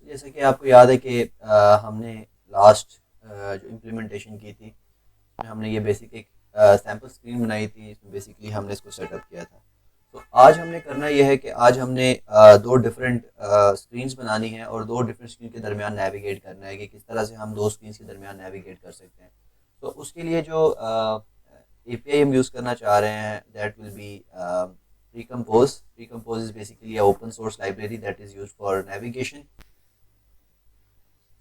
जैसे कि आपको याद है कि हमने लास्ट जो इम्प्लीमेंटेशन की थी, उसमें हमने ये बेसिक एक सैम्पल स्क्रीन बनाई थी, इसमें बेसिकली हमने इसको सेटअप किया था। तो आज हमने करना यह है कि आज हमने दो डिफरेंट स्क्रीन्स बनानी है और दो डिफरेंट स्क्रीन के दरमियान नेविगेट करना है कि किस तरह से हम दो स्क्रीन के दरमियान नेविगेट कर सकते हैं। तो उसके लिए जो एपीआई हम यूज़ करना चाह रहे हैं, that will B Precompose. Precompose is basically an open source library that is used for navigation.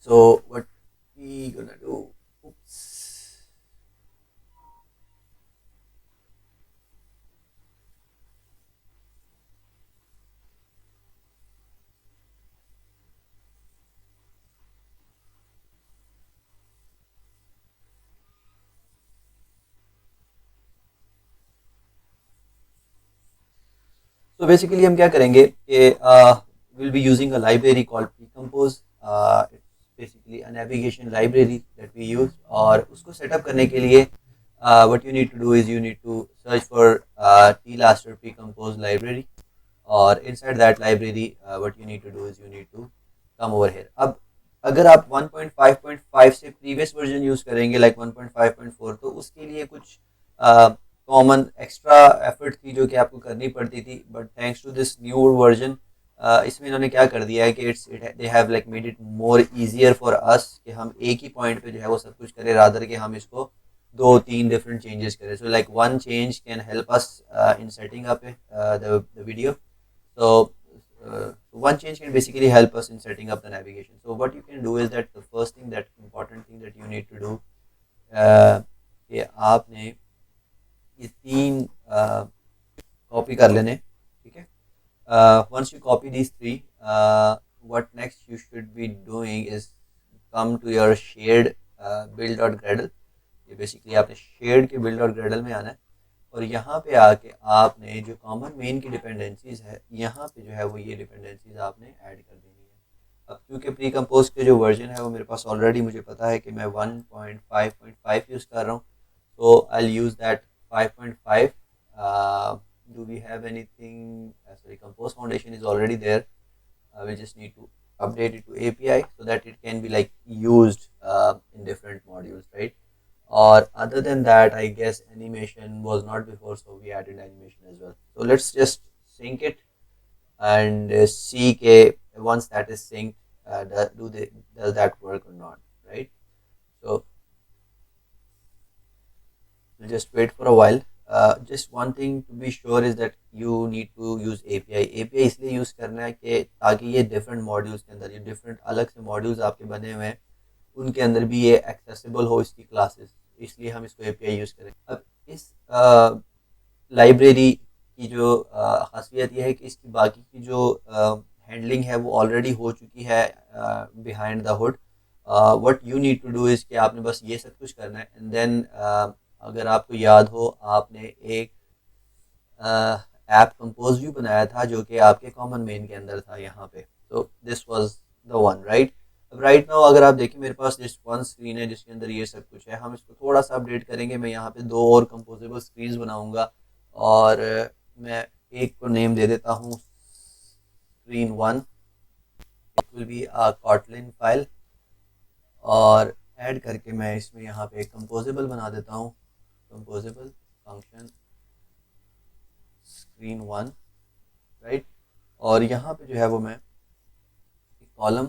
So what we gonna do? Oops. So basically हम क्या करेंगे कि we'll be using a library called Precompose. It's basically a navigation library that we use. और उसको setup करने के लिए what you need to do is you need to search for tlaster Precompose library. और inside that library what you need to do is you need to come over here. अब अगर आप 1.5.5 से प्रीवियस वर्जन यूज़ करेंगे like 1.5.4, तो उसके लिए कुछ कॉमन एक्स्ट्रा एफर्ट थी जो कि आपको करनी पड़ती थी, but thanks to this new version इसमें इन्होंने क्या कर दिया है कि they have like made it more easier for us कि हम एक ही पॉइंट पे जो है वो सब कुछ करें, रादर कि हम इसको दो तीन डिफरेंट चेंजेस करें. So like one change can help us in setting up the video. So one change can basically help us in setting up the navigation. So what you can do is that the first thing, that important thing that you need to do, कि आपने ये तीन copy कर लेने. ठीक है. Once you copy these three, what next you should be doing is come to your shared build.gradle. ये basically आपने शेयर्ड के build.gradle में आना है और यहाँ पे आके आपने जो कॉमन मेन की डिपेंडेंसीज है, यहाँ पे जो है वो ये डिपेंडेंसीज आपने ऐड कर देनी है. अब क्योंकि प्री कंपोज के जो वर्जन है वो मेरे पास ऑलरेडी मुझे पता है कि मैं 1.5.5 यूज़ कर रहा हूँ, तो I use that 5.5. Do we have anything? Sorry, compose foundation is already there. We just need to update it to API so that it can be like used in different modules, right? Or other than that, I guess animation was not before, so we added animation as well. So let's just sync it and see ke once that is synced, does that work or not, right? So we'll just wait for a while. Just one thing to be sure is that you need to use API. API इसलिए use करना है कि ताकि ये different modules के अंदर, ये different अलग से मॉड्यूल्स आपके बने हुए हैं, उनके अंदर भी ये एक्सेसिबल हो इसकी क्लासेस, इसलिए हम इसको एपीआई यूज़ करें. अब इस लाइब्रेरी की जो खासियत यह है कि इसकी बाकी की जो हैंडलिंग है वो ऑलरेडी हो चुकी है behind the hood. What you need to do is कि आपने बस ये सब कुछ करना है. एंड देन अगर आपको याद हो, आपने एक ऐप कंपोज व्यू बनाया था जो कि आपके कॉमन मेन के अंदर था यहाँ पे. तो this was the one, right? अब राइट नाउ अगर आप देखें, मेरे पास जस्ट वन स्क्रीन है जिसके अंदर ये सब कुछ है. हम इसको थोड़ा सा अपडेट करेंगे. मैं यहाँ पे दो और कंपोजेबल स्क्रीन बनाऊंगा और मैं एक को नेम दे देता हूँ screen one. It will be a Kotlin file और ऐड करके मैं इसमें यहाँ पे कंपोजेबल बना देता हूँ. Composable function screen one, right? और यहाँ पे जो है वो मैं एक कॉलम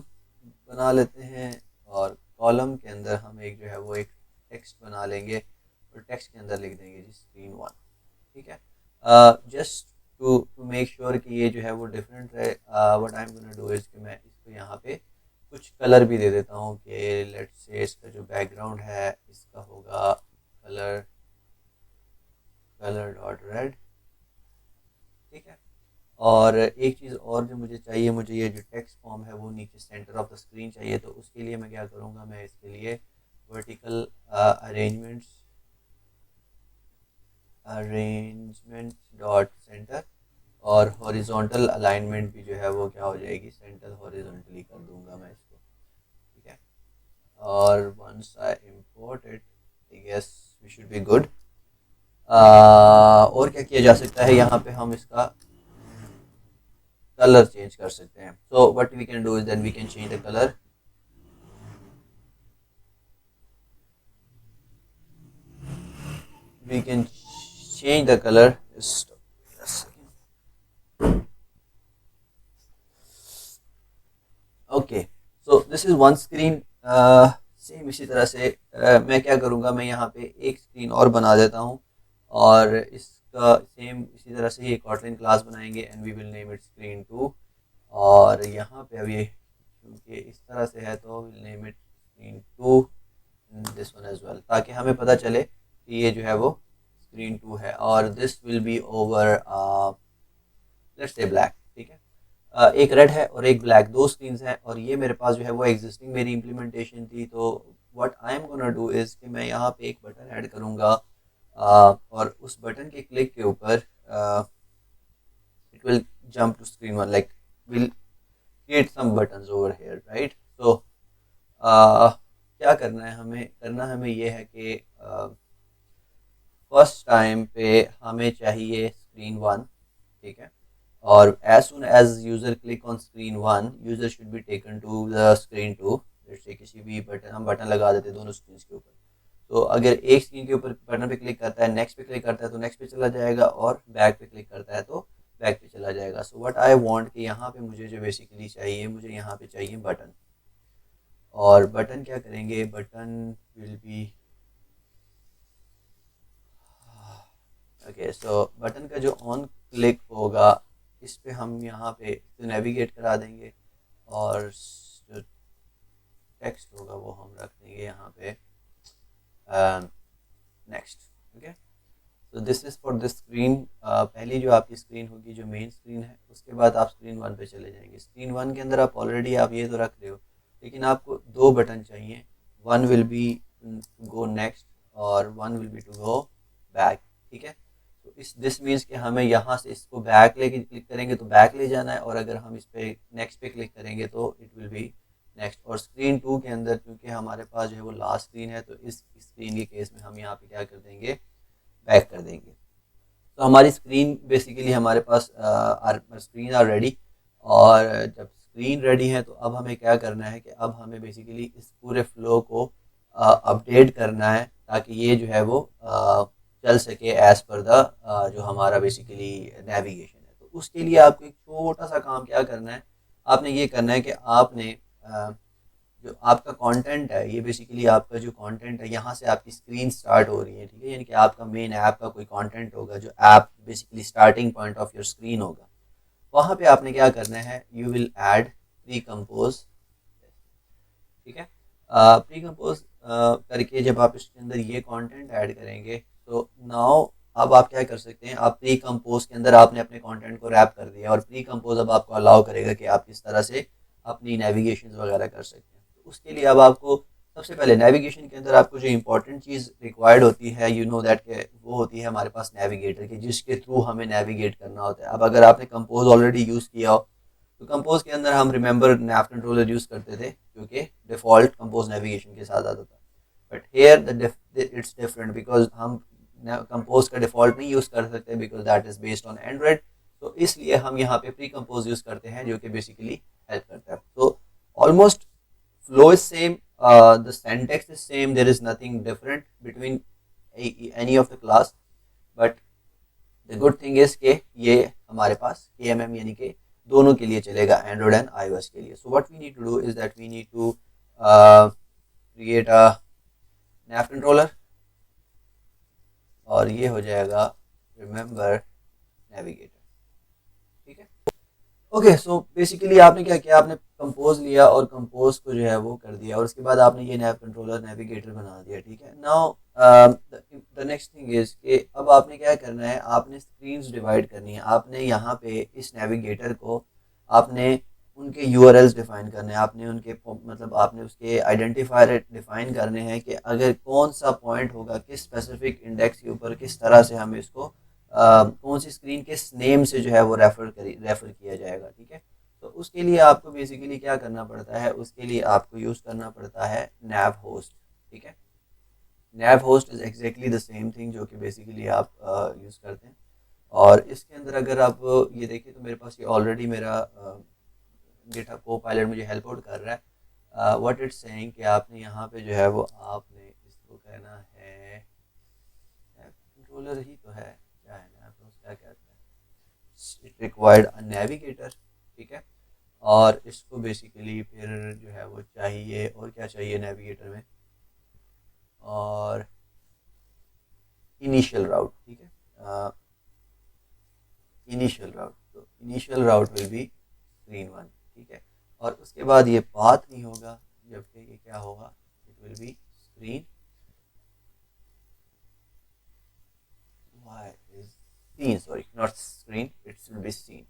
बना लेते हैं और कॉलम के अंदर हम एक जो है वो एक टेक्स्ट बना लेंगे और टेक्स्ट के अंदर लिख देंगे जी स्क्रीन वन. ठीक है. जस्ट टू मेक श्योर कि ये जो है वो डिफरेंट रहे, what I am gonna do is कि मैं इसको यहाँ पे कुछ कलर भी दे देता हूँ कि लेट्स से इसका जो बैकग्राउंड है इसका होगा कलर डॉट रेड. ठीक है. और एक चीज़ और जो मुझे चाहिए, मुझे ये जो टेक्स्ट फॉर्म है वो नीचे सेंटर ऑफ द स्क्रीन चाहिए. तो उसके लिए मैं क्या करूँगा, मैं इसके लिए वर्टिकल अरेंजमेंट डॉट सेंटर और हॉरिजॉन्टल अलाइनमेंट भी जो है वो क्या हो जाएगी, सेंटर हॉरिजॉन्टली कर दूंगा मैं इसको. ठीक है. और once I import it, I guess we should be good. और क्या किया जा सकता है यहाँ पे, हम इसका कलर चेंज कर सकते हैं. So what we can do is then we can change the colour. We can change the color. Just a second. Okay, so this is one screen. Same इसी तरह से मैं क्या करूँगा, मैं यहाँ पे एक स्क्रीन और बना देता हूँ और इसका सेम इसी तरह से ये कॉटलिन क्लास बनाएंगे and we will name it screen 2. और यहाँ पे अब ये क्योंकि इस तरह से है तो will name it screen 2 this one as well, ताकि हमें पता चले कि ये जो है वो स्क्रीन 2 है. और this will be over let's say black. ठीक है, एक रेड है और एक ब्लैक, दो स्क्रीन्स हैं और ये मेरे पास जो है वो एग्जिस्टिंग मेरी इम्प्लीमेंटेशन थी. तो what I am gonna do is कि मैं यहाँ पे एक बटन ऐड करूँगा और उस बटन के क्लिक के ऊपर it will jump to screen 1, like will create some buttons over here, right. तो क्या करना है हमें, करना हमें ये है कि फर्स्ट टाइम पे हमें चाहिए स्क्रीन 1. ठीक है, और as soon as user click on screen 1 user should be taken to the screen 2. जैसे किसी भी बटन, हम बटन लगा देते हैं दोनों स्क्रीन के ऊपर, तो अगर एक स्क्रीन के ऊपर बटन पे क्लिक करता है, नेक्स्ट पे क्लिक करता है तो नेक्स्ट पे चला जाएगा और बैक पे क्लिक करता है तो बैक पे चला जाएगा. सो व्हाट आई वांट कि यहाँ पे मुझे जो बेसिकली चाहिए, मुझे यहाँ पे चाहिए बटन. और बटन क्या करेंगे, button will be okay. So button का जो ऑन क्लिक होगा इस पे हम यहाँ पे नेविगेट करा देंगे और जो टेक्स्ट होगा वो हम रख देंगे यहाँ पे नेक्स्ट. ओके, तो this is for this screen. पहली जो आपकी स्क्रीन होगी जो मेन स्क्रीन है, उसके बाद आप स्क्रीन 1 पे चले जाएंगे. स्क्रीन 1 के अंदर आप ऑलरेडी आप ये तो रख रहे हो, लेकिन आपको दो बटन चाहिए. One will be go next और one will be to go back. ठीक है, तो इस दिस मीन्स कि हमें यहाँ से इसको बैक लेके क्लिक करेंगे तो बैक ले जाना है, और अगर हम इस पे नेक्स्ट पे क्लिक करेंगे तो इट विल बी नेक्स्ट. और स्क्रीन 2 के अंदर क्योंकि हमारे पास जो है वो लास्ट स्क्रीन है, तो इस स्क्रीन के केस में हम यहाँ पे क्या कर देंगे, बैक कर देंगे. तो हमारी स्क्रीन बेसिकली हमारे पास स्क्रीन आर रेडी. और जब स्क्रीन रेडी है तो अब हमें क्या करना है कि अब हमें बेसिकली इस पूरे फ्लो को अपडेट करना है ताकि ये जो है वो चल सके एज पर द जो हमारा बेसिकली नेविगेशन है. तो उसके लिए आपको एक छोटा सा काम क्या करना है, आपने ये करना है कि आपने जो आपका कंटेंट है, ये बेसिकली आपका जो कंटेंट है यहाँ से आपकी स्क्रीन स्टार्ट हो रही है. ठीक है, यानी कि आपका मेन ऐप का कोई कंटेंट होगा जो app basically starting point of your screen होगा. वहाँ पे आपने क्या करना है, you will add pre compose. ठीक है, प्री कंपोज करके जब आप इसके अंदर ये कंटेंट ऐड करेंगे तो नाउ अब आप क्या कर सकते हैं, आप प्री कंपोज के अंदर आपने अपने कंटेंट को रैप कर दिया और प्री कंपोज अब आपको अलाउ करेगा कि आप किस तरह से अपनी नेविगेशन वगैरह कर सकते हैं. तो उसके लिए अब आपको सबसे पहले नेविगेशन के अंदर आपको जो इंपॉर्टेंट चीज़ रिक्वायर्ड होती है, यू नो दैट के वो होती है हमारे पास नेविगेटर की, जिसके थ्रू हमें नेविगेट करना होता है. अब अगर आपने कंपोज ऑलरेडी यूज़ किया हो तो कंपोज के अंदर हम रिमेंबर नैव कंट्रोलर यूज़ करते थे जो कि डिफ़ॉल्ट कंपोज नेविगेशन के साथ आता था. But here it's different because हम कंपोज का डिफ़ॉल्ट नहीं यूज़ कर सकते because that is based on Android. तो इसलिए हम यहाँ पे प्री कंपोज यूज़ करते हैं जो कि बेसिकली हेल्प करता है. तो almost flow is same, the syntax is same, there is nothing different between any of the class, but the good thing is कि ये हमारे पास AMM यानी कि दोनों के लिए चलेगा, Android and iOS के लिए. So what we need to do is that we need to create a nav controller और ये हो जाएगा remember navigator. ठीक है, ओके. सो बेसिकली आपने क्या किया, आपने कंपोज लिया और कंपोज को जो है वो कर दिया और उसके बाद आपने ये नैव कंट्रोलर नेविगेटर बना दिया. ठीक है, now the next thing is कि अब आपने क्या करना है, आपने स्क्रीन्स डिवाइड करनी है. आपने यहाँ पे इस नेविगेटर को आपने उनके यूआरएल्स डिफाइन करने हैं, आपने उनके मतलब आपने उसके आइडेंटिफायर डिफाइन करने हैं कि अगर कौन सा पॉइंट होगा किस स्पेसिफिक इंडेक्स के ऊपर किस तरह से हमें इसको कौन सी स्क्रीन के नेम से जो है वो रेफर किया जाएगा. ठीक है, तो उसके लिए आपको बेसिकली क्या करना पड़ता है, उसके लिए आपको यूज़ करना पड़ता है नैव होस्ट. ठीक है, nav host is exactly the same thing जो कि बेसिकली आप यूज़ करते हैं. और इसके अंदर अगर आप ये देखें तो मेरे पास ये ऑलरेडी मेरा गिटहब को-पायलट मुझे हेल्प आउट कर रहा है। व्हाट इट्स सेइंग कि आपने यहाँ पे जो है वो आपने इसको कहना है कंट्रोलर ही तो है, क्या है ना तो क्या कहता है, इट रिक्वायर्ड अ नेविगेटर, ठीक है। और इसको बेसिकली फिर जो है वो चाहिए, और क्या चाहिए नेविगेटर में, और इनिशियल राउट, ठीक है, इनिशियल राउट, तो initial route will be screen 1, ठीक है। और उसके बाद ये पाथ नहीं होगा, जबकि ये क्या होगा, it will be screen scene, sorry not screen, it's will be scene,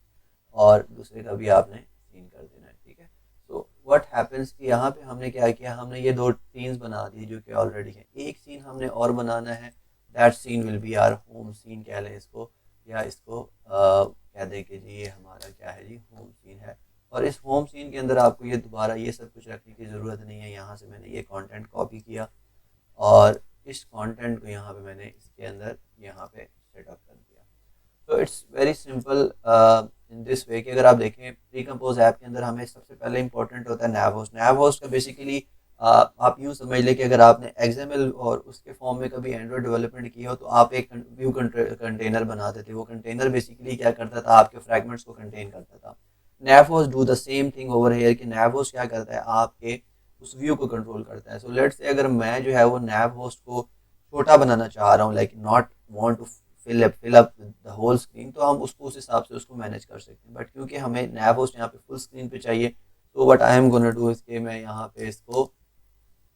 और दूसरे का भी आपने सीन कर देना है, ठीक है। तो व्हाट हैपेंस कि यहाँ पे हमने क्या किया, हमने ये दो सीन्स बना दिए जो कि ऑलरेडी है, एक सीन हमने और बनाना है, that scene will be our home scene कह लें इसको, या इसको कह दें कि जी ये हमारा क्या है जी, होम सीन है। और इस होम सीन के अंदर आपको ये दोबारा ये सब कुछ रखने की ज़रूरत नहीं है, यहाँ से मैंने ये कंटेंट कॉपी किया और इस कंटेंट को यहाँ पे मैंने इसके अंदर यहाँ पे सेटअप कर दिया। तो it's very simple in this way कि अगर आप देखें प्रीकम्पोज ऐप के अंदर हमें सबसे पहले इंपॉर्टेंट होता है नैव होस्ट। नैव होस्ट का बेसिकली आप यूँ समझ लें कि अगर आपने XML और उसके फॉर्म में कभी एंड्रॉयड डेवलपमेंट किया हो तो आप एक व्यू कंटेनर बनाते थे। वो कंटेनर बेसिकली क्या करता था, आपके फ्रैगमेंट्स को कंटेन करता था। Nav host do the same thing over here कि नैव होस्ट क्या करता है, आपके उस व्यू को कंट्रोल करता है। सो लेट्स से अगर मैं जो है वो नैव होस्ट को छोटा बनाना चाह रहा हूँ, like not want to fill up the whole screen, तो हम उसको उस हिसाब से उसको मैनेज कर सकते हैं। बट क्योंकि हमें नैव होस्ट यहाँ पे फुल स्क्रीन पे चाहिए, तो what I am gonna do इसके मैं यहाँ पे इसको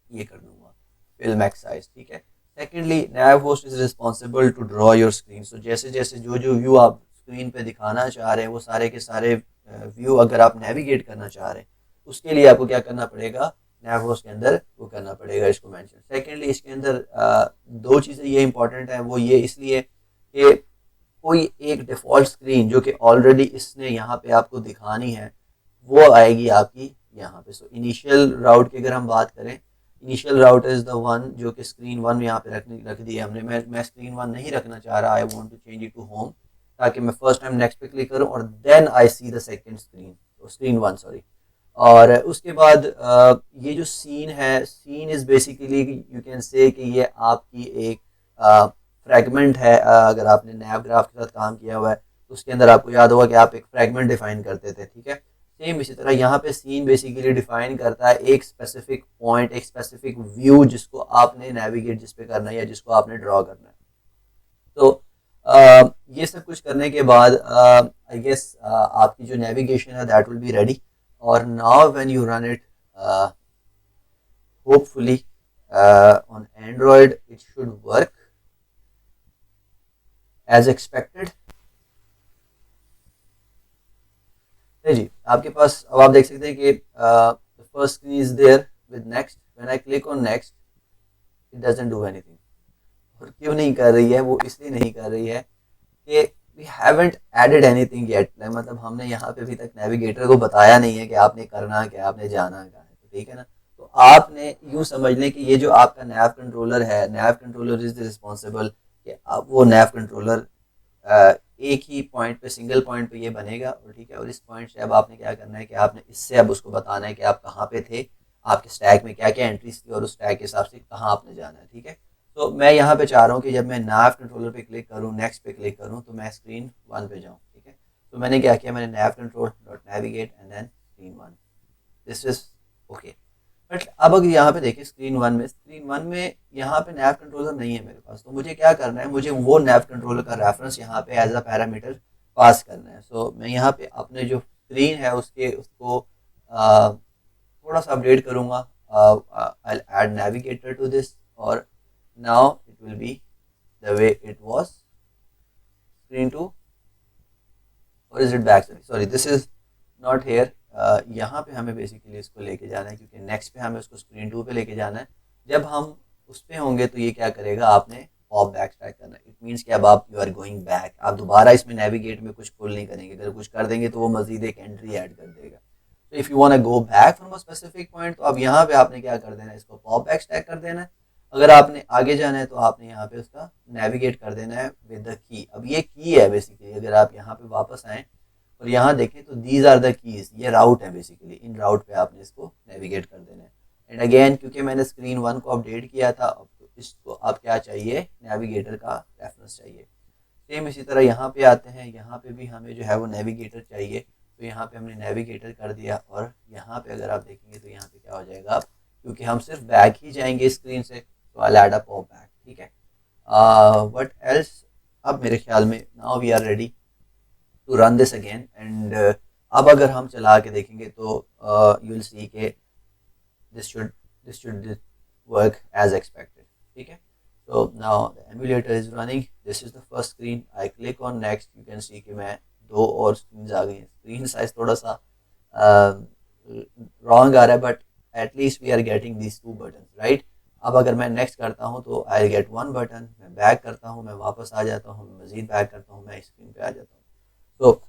ये कर दूंगा फिल मैक्स साइज, ठीक है। Secondly nav host is responsible to draw your screen. So जैसे जैसे जो जो व्यू आप स्क्रीन पे दिखाना चाह रहे हैं वो सारे के सारे व्यू अगर आप नेविगेट करना चाह रहे हैं उसके लिए आपको क्या करना पड़ेगा, नैव होस्ट के अंदर वो करना पड़ेगा इसको मेंशन। सेकेंडली इसके अंदर दो चीज़ें ये इंपॉर्टेंट है, वो ये इसलिए कि कोई एक डिफ़ॉल्ट स्क्रीन जो कि ऑलरेडी इसने यहाँ पे आपको दिखानी है वो आएगी आपकी यहाँ पे। सो इनिशियल राउट की अगर हम बात करें, initial route is the one जो कि स्क्रीन 1 यहाँ पे रख दी है हमने। मैं स्क्रीन 1 नहीं रखना चाह रहा, I want to change it to home, ताकि मैं फर्स्ट टाइम नेक्स्ट पे क्लिक करूँ और then I see the second screen, screen 1 sorry. और उसके बाद ये जो सीन है, scene is basically you can say कि ये आपकी एक फ्रैगमेंट है। अगर आपने नैव ग्राफ के साथ काम किया हुआ है तो उसके अंदर आपको याद होगा कि आप एक फ्रैगमेंट डिफाइन करते थे, ठीक है। सेम इसी तरह यहाँ पे सीन बेसिकली डिफाइन करता है एक स्पेसिफिक पॉइंट, एक स्पेसिफिक व्यू जिसको आपने नेविगेट जिस पे करना है या जिसको आपने ड्रॉ करना है। तो ये सब कुछ करने के बाद आई गेस आपकी जो नेविगेशन है दैट विल बी रेडी। और now when you run it hopefully on android it should work as expected. जी आपके पास अब आप देख सकते हैं कि first screen is there with next. When I click on next it doesn't do anything. और क्यों नहीं कर रही है, वो इसलिए नहीं कर रही है कि we haven't added anything yet, मतलब हमने यहाँ पे अभी तक नेविगेटर को बताया नहीं है कि आपने करना क्या, आपने जाना क्या है, ठीक है ना। तो आपने यूँ समझ लें कि ये जो आपका नैव कंट्रोलर है, नैव कंट्रोलर इज रिस्पॉन्सिबल कि आप वो नैव कंट्रोलर एक ही पॉइंट पे, सिंगल पॉइंट पे ये बनेगा, और ठीक है। और इस पॉइंट से अब आपने क्या करना है कि आपने इससे अब उसको बताना है कि आप कहाँ पे थे, आपके स्टैक में क्या क्या एंट्रीज थी और उस स्टैक के हिसाब से कहाँ आपने जाना है, ठीक है। तो मैं यहाँ पे चाह रहा हूँ कि जब मैं नैव कंट्रोलर पे क्लिक करूँ, नेक्स्ट पे क्लिक करूँ, तो मैं स्क्रीन 1 पे जाऊँ, ठीक है। तो मैंने क्या किया, मैंने nav control dot navigate and then screen 1, this is okay. But अब अगर यहाँ पे देखिए स्क्रीन 1 में यहाँ पे नैव कंट्रोलर नहीं है मेरे पास, तो मुझे क्या करना है, मुझे वो नैव कंट्रोलर का रेफरेंस यहाँ पे एज अ पैरामीटर पास करना है। सो मैं यहाँ पे अपने जो स्क्रीन है उसको थोड़ा सा अपडेट करूँगा, आई एड नेविगेटर टू दिस, और now it will be the way it was screen 2, और is it back, sorry this is not here. यहाँ पे हमें बेसिकली इसको लेके जाना है क्योंकि नेक्स्ट पे हमें उसको स्क्रीन 2 पे लेके जाना है। जब हम उस पे होंगे तो ये क्या करेगा, आपने पॉप बैक स्टैक करना है। इट मीन्स कि अब आप यू आर गोइंग बैक, आप दोबारा इसमें नेविगेट में कुछ पुल नहीं करेंगे। अगर कुछ कर देंगे तो वो मजीद एक एंट्री ऐड कर देगा। तो if you want to go back from a specific point, तो अब यहाँ पे आपने क्या कर देना है, इसको पॉप बैक स्टैक कर देना है। अगर आपने आगे जाना है तो आपने यहाँ पे उसका नेविगेट कर देना है विद द की। अब ये की है बेसिकली, अगर आप यहाँ पे वापस आएँ और यहाँ देखें तो दीज आर द कीज, ये राउट है बेसिकली, इन राउट पे आपने इसको नेविगेट कर देना है। एंड अगेन क्योंकि मैंने स्क्रीन 1 को अपडेट किया था, अब तो इसको आप क्या चाहिए, नेविगेटर का रेफरेंस चाहिए। सेम इसी तरह यहाँ पे आते हैं, यहाँ पे भी हमें जो है वो नेविगेटर चाहिए, तो यहाँ पे हमने नेविगेटर कर दिया। और यहाँ पे अगर आप देखेंगे तो यहाँ पे क्या हो जाएगा, आप क्योंकि हम सिर्फ बैक ही जाएंगे स्क्रीन से, तो I add a pop back, ठीक है। व्हाट एल्स, अब मेरे ख्याल में now we are ready to run this again. And अब अगर हम चला के देखेंगे तो यू विल सी के this should work as expected, ठीक है। so now the emulator is running, this is the first screen, I click on next, you can see कि मैं दो और स्क्रीन आ गई हैं। स्क्रीन साइज थोड़ा सा रॉन्ग आ रहा है, but at least we are getting this to button, right. अब अगर मैं नेक्स्ट करता हूँ तो आई गेट वन बटन, मैं बैक करता हूँ, मैं वापस आ जाता हूँ, मैं मजीद बैक करता हूँ, मैं स्क्रीन पे आ जाता हूँ। तो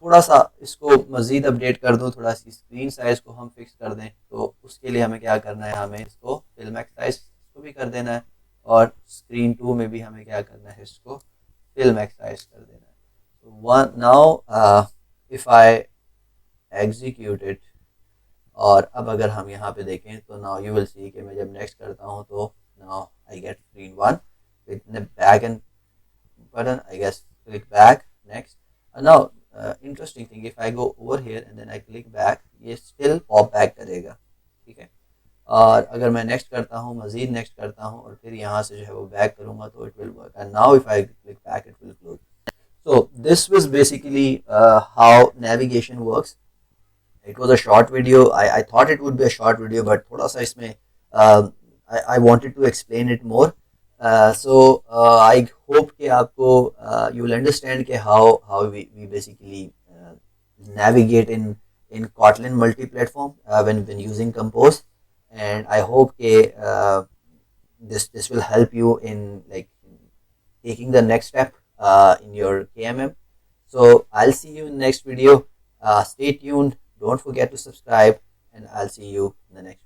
थोड़ा सा इसको मज़ीद अपडेट कर दूँ, थोड़ा सी स्क्रीन साइज़ को हम फिक्स कर दें, तो उसके लिए हमें क्या करना है, हमें इसको फिल मैक्स साइज को भी कर देना है, और स्क्रीन 2 में भी हमें क्या करना है, इसको फिल मैक्स साइज कर देना है। तो one now if I execute it, और अब अगर हम यहाँ पे देखें तो नाउ यू विल सी कि मैं जब नेक्स्ट करता हूँ तो now I get screen 1 with back and button, I guess click back next. Now interesting thing, if I go over here and then I click back, ये still pop back करेगा, ठीक है। और अगर मैं नेक्स्ट करता हूँ, मज़ीद नेक्स्ट करता हूँ और फिर यहाँ से जो है वो बैक करूँगा तो it will work, and now if I click back it will close. So this was basically how navigation works. It was a short video. I thought it would be a short video, but थोड़ा सा इसमें I wanted to explain it more. So I hope कि आपको you will understand कि how we basically navigate in Kotlin multi-platform when using Compose, and I hope कि this will help you in like taking the next step in your KMM. So I'll see you in the next video. Stay tuned. Don't forget to subscribe, and I'll see you in the next video.